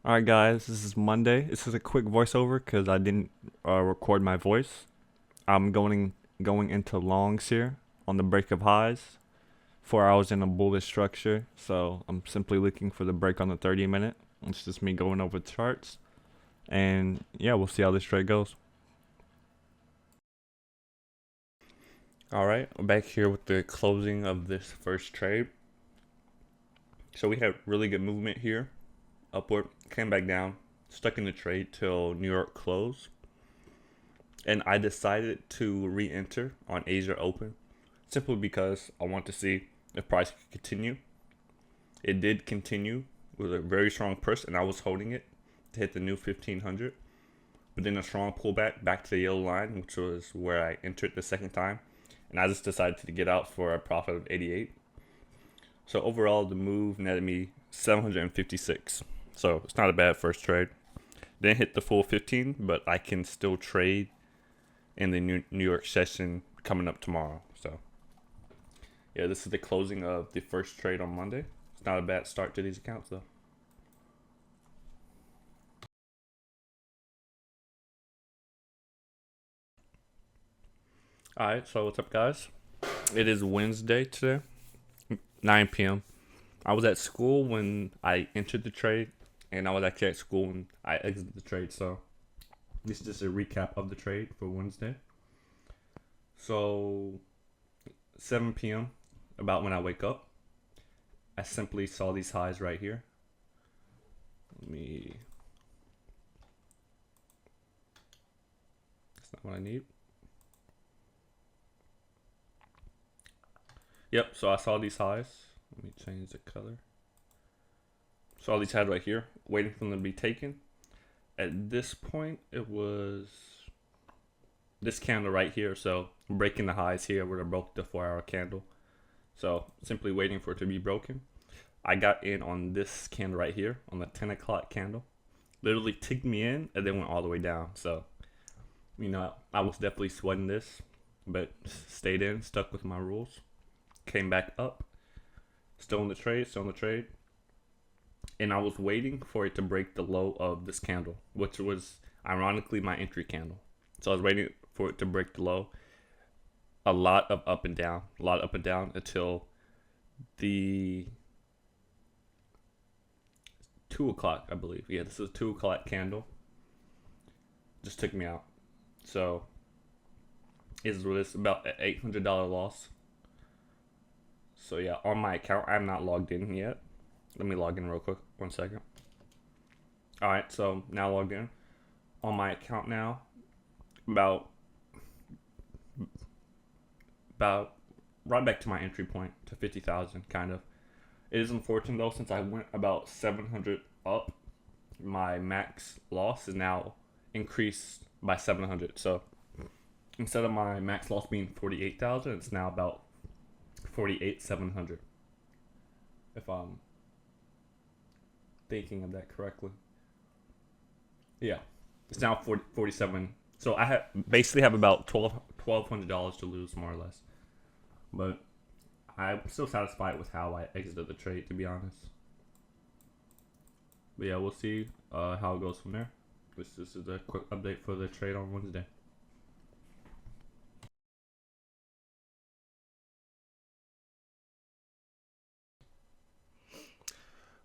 All right, guys, this is Monday. This is a quick voiceover because I didn't record my voice. I'm going into longs here on the break of highs. 4 hours in a bullish structure, so I'm simply looking for the break on the 30 minute. It's just me going over the charts, and yeah, we'll see how this trade goes. All right, we're back here with the closing of this first trade. So we had really good movement here, upward, came back down, stuck in the trade till New York close. And I decided to re-enter on Asia Open simply because I want to see if price could continue. It did continue with a very strong push, and I was holding it to hit the new 1500. But then a strong pullback back to the yellow line, which was where I entered the second time, and I just decided to get out for a profit of 88. So overall, the move netted me 756. So it's not a bad first trade. Didn't hit the full 15, but I can still trade in the New York session coming up tomorrow. So yeah, this is the closing of the first trade on Monday. It's not a bad start to these accounts though. All right, so what's up, guys? It is Wednesday today, 9 p.m. I was at school when I entered the trade, and I was actually at school when I exited the trade. So this is just a recap of the trade for Wednesday. So 7 p.m., about when I wake up, I simply saw these highs right here. Let me. That's not what I need. Yep, so I saw these highs. Let me change the color. Saw these highs right here, waiting for them to be taken. At this point, it was this candle right here. So breaking the highs here would have broke the 4-hour candle. So simply waiting for it to be broken. I got in on this candle right here, on the 10 o'clock candle. Literally ticked me in and then went all the way down. So, I was definitely sweating this, but stayed in, stuck with my rules. Came back up, still in the trade. And I was waiting for it to break the low of this candle, which was ironically my entry candle. So I was waiting for it to break the low. A lot of up and down until the 2 o'clock, I believe. Yeah, this is a 2 o'clock candle. Just took me out. So it's about an $800 loss. So yeah, on my account, I'm not logged in yet. Let me log in real quick. 1 second. All right, so now logged in. On my account now, about right back to my entry point to 50,000, kind of. It is unfortunate though, since I went about 700 up, my max loss is now increased by 700. So instead of my max loss being 48,000, it's now about 48,700. If I'm thinking of that correctly. Yeah, it's now 47. So I basically have about $1,200 to lose, more or less. But I'm still satisfied with how I exited the trade, to be honest. But yeah, we'll see how it goes from there. This is a quick update for the trade on Wednesday.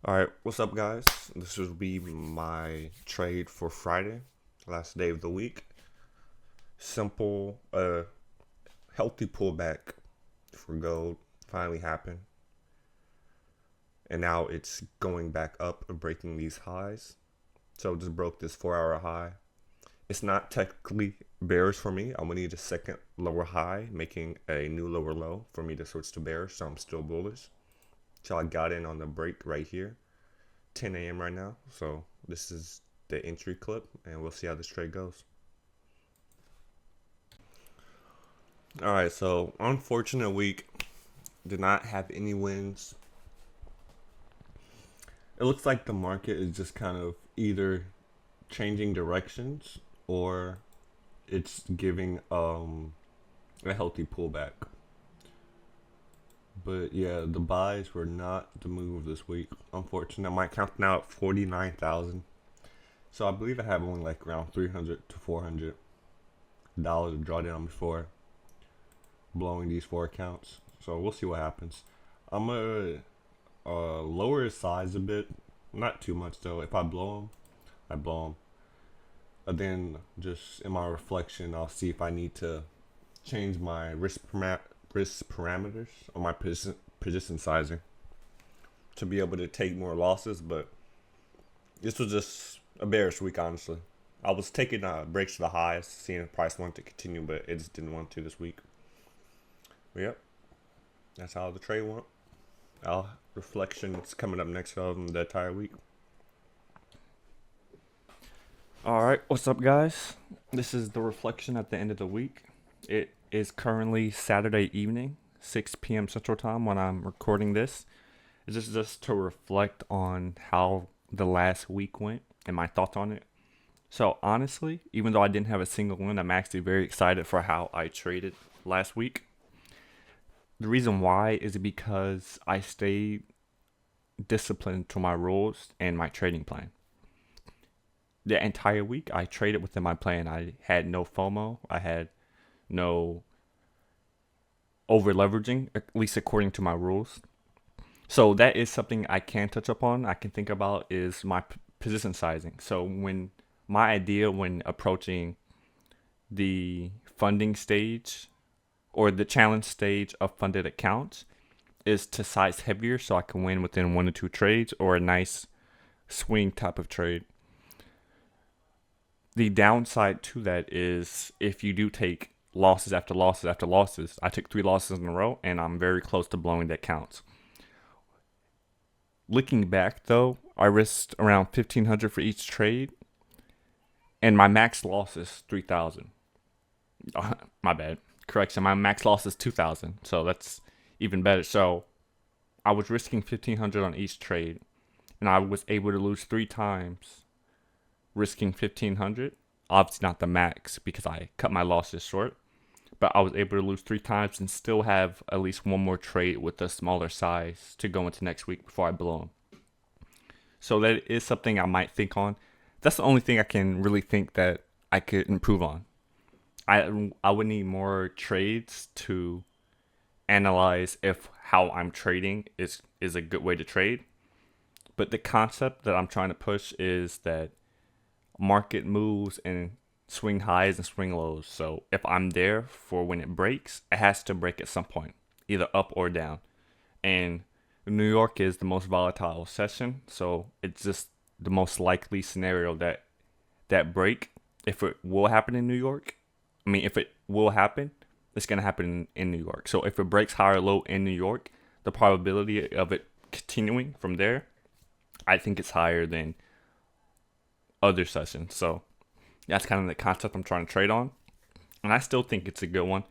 All right, what's up, guys? This will be my trade for Friday, last day of the week. Simple, healthy pullback for gold finally happened, and now it's going back up and breaking these highs. So just broke this 4-hour high. It's not technically bearish for me. I'm gonna need a second lower high, making a new lower low for me to switch to bearish. So I'm still bullish. So I got in on the break right here, 10 a.m. right now. So this is the entry clip, and we'll see how this trade goes. All right, so unfortunate week. Did not have any wins. It looks like the market is just kind of either changing directions or it's giving a healthy pullback. But yeah, the buys were not the move this week. Unfortunately, my account's now at 49,000. So I believe I have only like around 300 to $400 to draw down before blowing these 4 accounts. So we'll see what happens. I'm gonna lower his size a bit, not too much though. If I blow him, I blow him. And then just in my reflection, I'll see if I need to change my risk parameters on my position sizing to be able to take more losses. But this was just a bearish week, honestly. I was taking breaks to the highs, seeing if price wanted to continue, but it just didn't want to this week. But yep, that's how the trade went. Our reflections coming up next on the entire week. All right, what's up, guys? This is the reflection at the end of the week. It is currently Saturday evening, 6 p.m. Central Time when I'm recording this. This is just to reflect on how the last week went and my thoughts on it. So honestly, even though I didn't have a single win, I'm actually very excited for how I traded last week. The reason why is because I stayed disciplined to my rules and my trading plan. The entire week, I traded within my plan. I had no FOMO. I had no over leveraging, at least according to my rules. So that is something I can touch upon. I can think about is my position sizing. So when my idea when approaching the funding stage or the challenge stage of funded accounts is to size heavier so I can win within 1 to 2 trades or a nice swing type of trade. The downside to that is if you do take losses after losses after losses. I took 3 losses in a row and I'm very close to blowing the accounts. Looking back though, I risked around $1,500 for each trade and my max loss is 3,000. My bad. Correction, my max loss is 2,000. So that's even better. So I was risking $1,500 on each trade and I was able to lose 3 times risking $1,500. Obviously not the max because I cut my losses short, but I was able to lose 3 times and still have at least one more trade with a smaller size to go into next week before I blow them. So that is something I might think on. That's the only thing I can really think that I could improve on. I would need more trades to analyze if how I'm trading is a good way to trade. But the concept that I'm trying to push is that market moves and swing highs and swing lows. So if I'm there for when it breaks, it has to break at some point, either up or down. And New York is the most volatile session, so it's just the most likely scenario that break, if it will happen in New York, if it will happen, it's going to happen in New York. So if it breaks high or low in New York, the probability of it continuing from there, I think it's higher than other sessions. So that's kind of the concept I'm trying to trade on. And I still think it's a good one.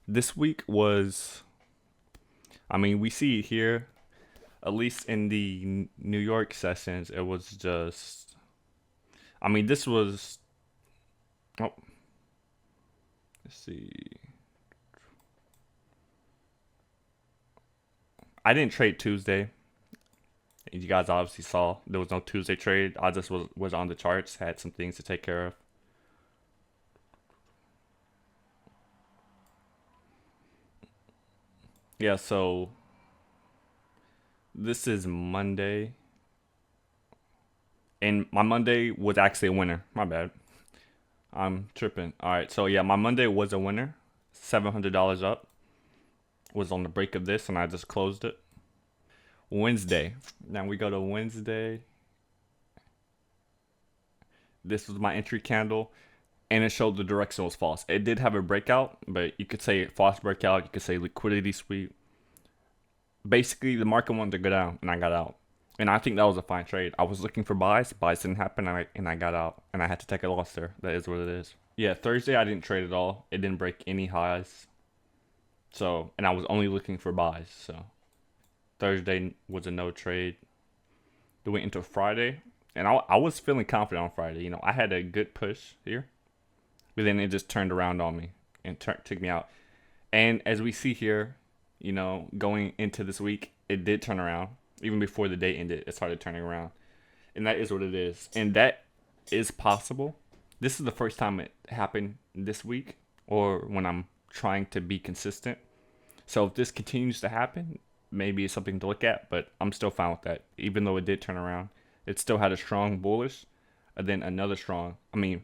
This week was, we see it here, at least in the New York sessions, it was just, this was, let's see. I didn't trade Tuesday. You guys obviously saw there was no Tuesday trade. I just was on the charts, had some things to take care of. Yeah, so this is Monday. And my Monday was actually a winner. My bad. I'm tripping. All right, so yeah, my Monday was a winner. $700 up. Was on the break of this, and I just closed it. Wednesday. Now we go to Wednesday. This was my entry candle, and it showed the direction was false. It did have a breakout, but you could say false breakout. You could say liquidity sweep. Basically, the market wanted to go down, and I got out. And I think that was a fine trade. I was looking for buys. Buys didn't happen, and I got out. And I had to take a loss there. That is what it is. Yeah, Thursday I didn't trade at all. It didn't break any highs. So, and I was only looking for buys. So, Thursday was a no trade. Then we went into Friday. And I was feeling confident on Friday. I had a good push here. But then it just turned around on me and took me out. And as we see here, you know, going into this week, it did turn around. Even before the day ended, it started turning around. And that is what it is. And that is possible. This is the first time it happened this week or when I'm trying to be consistent. So if this continues to happen, maybe it's something to look at, but I'm still fine with that. Even though it did turn around, it still had a strong bullish, and then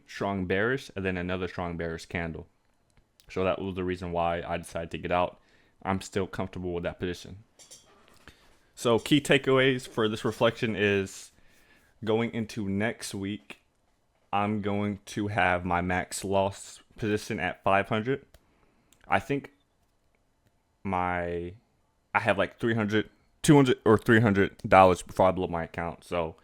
strong bearish, and then another strong bearish candle. So that was the reason why I decided to get out. I'm still comfortable with that position. So key takeaways for this reflection is going into next week, I'm going to have my max loss position at 500. I think I have like 300, 200 or $300 before I blow my account. So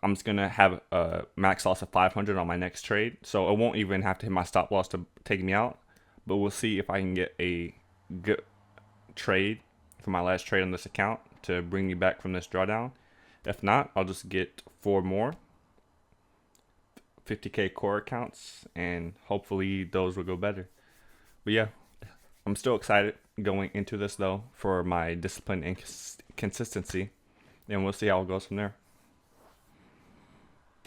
I'm just going to have a max loss of 500 on my next trade. So it won't even have to hit my stop loss to take me out. But we'll see if I can get a good trade for my last trade on this account to bring me back from this drawdown. If not, I'll just get 4 more 50K core accounts, and hopefully those will go better. But yeah, I'm still excited going into this though for my discipline and consistency, and we'll see how it goes from there.